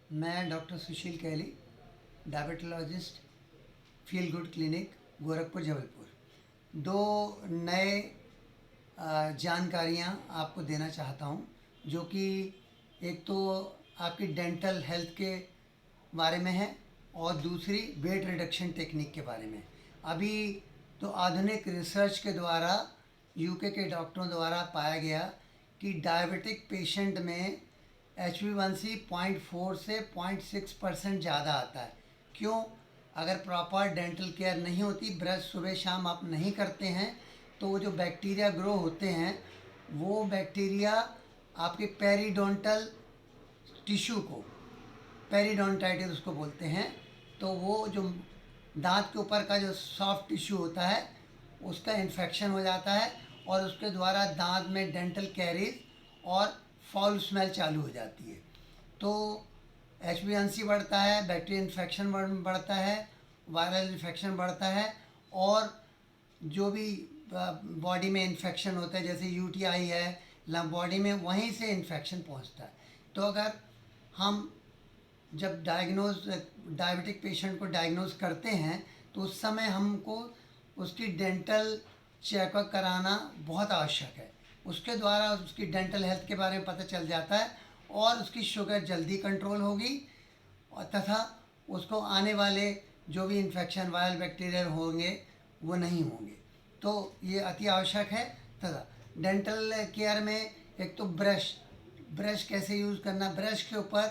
मैं doctor Sushil Kaili, diabetologist, feel good clinic, Gorakhpur, Jabalpur. दो नए जानकारियाँ आपको देना चाहता हूँ, जो कि एक तो आपकी डेंटल हेल्थ के बारे में है और दूसरी वेट रिडक्शन टेक्निक के बारे में। अभी तो आधुनिक रिसर्च के द्वारा यूके के डॉक्टरों द्वारा पाया गया कि डायबिटिक पेशेंट में HbA1c 0.4 से 0.6% ज़्यादा आता है। क्यों? अगर प्रॉपर डेंटल केयर नहीं होती, ब्रश सुबह शाम आप नहीं करते हैं, तो वो जो बैक्टीरिया ग्रो होते हैं, वो बैक्टीरिया आपके पेरिडोंटल टिश्यू को, पेरिडोंटाइटिस उसको बोलते हैं, तो वो जो दांत के ऊपर का जो सॉफ्ट टिश्यू होता है उसका इन्फेक्शन हो जाता है और उसके द्वारा दांत में डेंटल कैरीज और फाउल स्मेल चालू हो जाती है। तो HbA1c बढ़ता है, बैक्टीरियल इन्फेक्शन बढ़ता है, वायरल इन्फेक्शन बढ़ता है और जो भी बॉडी में इन्फेक्शन होता है, जैसे UTI है बॉडी में, वहीं से इन्फेक्शन पहुंचता है। तो अगर हम जब डायबिटिक पेशेंट को डायग्नोज करते हैं, तो उस समय हमको उसकी डेंटल चेकअप कराना बहुत आवश्यक है। उसके द्वारा उसकी डेंटल हेल्थ के बारे में पता चल जाता है और उसकी शुगर जल्दी कंट्रोल होगी और तथा उसको आने वाले जो भी इन्फेक्शन वायरल बैक्टीरियल होंगे वो नहीं होंगे। तो ये अति आवश्यक है। तथा डेंटल केयर में एक तो ब्रश कैसे यूज़ करना, ब्रश के ऊपर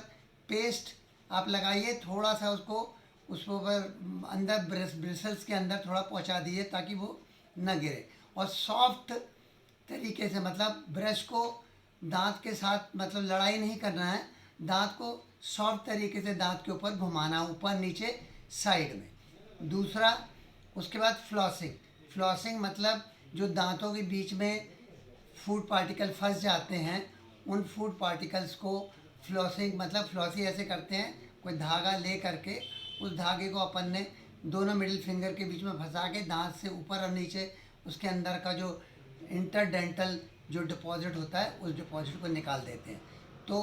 पेस्ट आप लगाइए, थोड़ा सा उसको उस ऊपर अंदर ब्रिसल्स के अंदर थोड़ा पहुंचा दीजिए ताकि वो न गिरे। और सॉफ्ट तरीके से, मतलब ब्रश को दांत के साथ मतलब लड़ाई नहीं करना है, दांत को सॉफ्ट तरीके से दांत के ऊपर घुमाना, ऊपर नीचे साइड में। दूसरा, उसके बाद फ्लॉसिंग मतलब जो दांतों के बीच में फूड पार्टिकल फंस जाते हैं, उन फूड पार्टिकल्स को फ्लॉसिंग मतलब फ्लॉसी ऐसे करते हैं, कोई धागा ले करके उस धागे को अपन ने दोनों मिडिल फिंगर के बीच में फंसा के दांत से ऊपर और नीचे उसके अंदर का जो इंटरडेंटल जो डिपॉजिट होता है उस डिपॉजिट को निकाल देते हैं। तो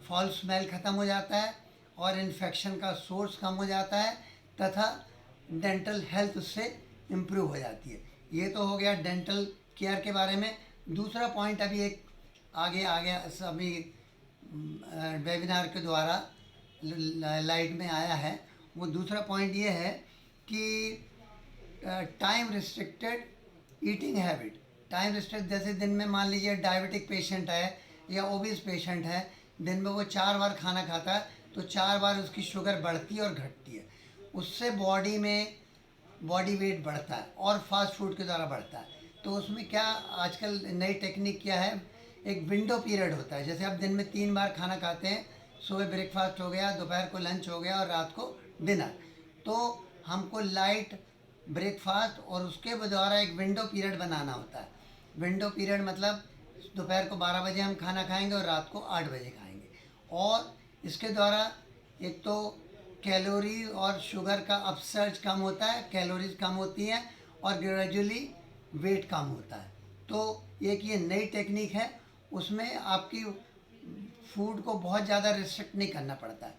फॉल स्मेल ख़त्म हो जाता है और इन्फेक्शन का सोर्स कम हो जाता है तथा डेंटल हेल्थ उससे इम्प्रूव हो जाती है। ये तो हो गया डेंटल केयर के बारे में। दूसरा पॉइंट अभी एक आगे आ गया, अभी वेबिनार के द्वारा लाइट में आया है। वो दूसरा पॉइंट ये है कि time restricted eating habit. Time restrict जैसे दिन में मान लीजिए डायबिटिक पेशेंट है या ओबीज पेशेंट है, दिन में वो 4 बार खाना खाता है, तो 4 बार उसकी शुगर बढ़ती और घटती है। उससे बॉडी में बॉडी वेट बढ़ता है और फास्ट फूड के द्वारा बढ़ता है। तो उसमें क्या आजकल नई टेक्निक क्या है, एक विंडो पीरियड होता है। जैसे आप दिन में 3 बार खाना खाते हैं, सुबह ब्रेकफास्ट हो गया, दोपहर को लंच हो गया और रात को डिनर, तो हमको लाइट ब्रेकफास्ट और उसके द्वारा एक विंडो पीरियड बनाना होता है। विंडो पीरियड मतलब दोपहर को 12 बजे हम खाना खाएंगे और रात को 8 बजे खाएंगे। और इसके द्वारा एक तो कैलोरी और शुगर का अपसर्ज कम होता है, कैलोरीज कम होती हैं और ग्रेजुअली वेट कम होता है। तो एक ये नई टेक्निक है, उसमें आपकी फूड को बहुत ज़्यादा रिस्ट्रिक्ट नहीं करना पड़ता है।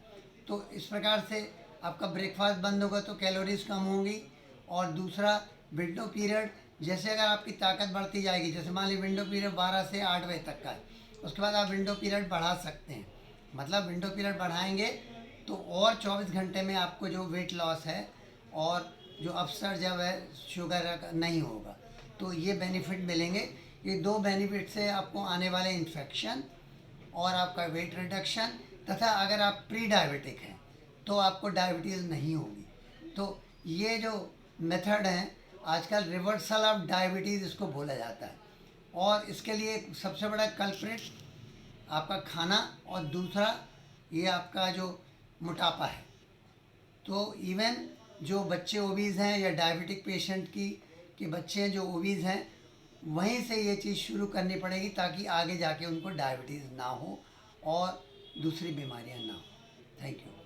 तो इस प्रकार से आपका ब्रेकफास्ट बंद होगा तो कैलोरीज कम होंगी। और दूसरा, विंडो पीरियड, जैसे अगर आपकी ताकत बढ़ती जाएगी, जैसे मान लीजिए विंडो पीरियड 12 से 8 बजे तक का है, उसके बाद आप विंडो पीरियड बढ़ा सकते हैं। मतलब विंडो पीरियड बढ़ाएंगे तो और 24 घंटे में आपको जो वेट लॉस है और जो अपसर्ज है वह शुगर का नहीं होगा। तो ये बेनिफिट मिलेंगे। ये 2 बेनिफिट से आपको आने वाले इन्फेक्शन और आपका वेट रिडक्शन, तथा अगर आप प्री डायबिटिक हैं तो आपको डायबिटीज़ नहीं होगी। तो ये जो मेथड है आजकल रिवर्सल ऑफ डायबिटीज़ इसको बोला जाता है। और इसके लिए सबसे बड़ा कल्प्रिट आपका खाना और दूसरा ये आपका जो मोटापा है। तो इवन जो बच्चे ओबीज़ हैं या डायबिटिक पेशेंट के बच्चे हैं जो ओबीज़ हैं, वहीं से ये चीज़ शुरू करनी पड़ेगी ताकि आगे जाके उनको डायबिटीज़ ना हो और दूसरी बीमारियां ना हो। Thank you.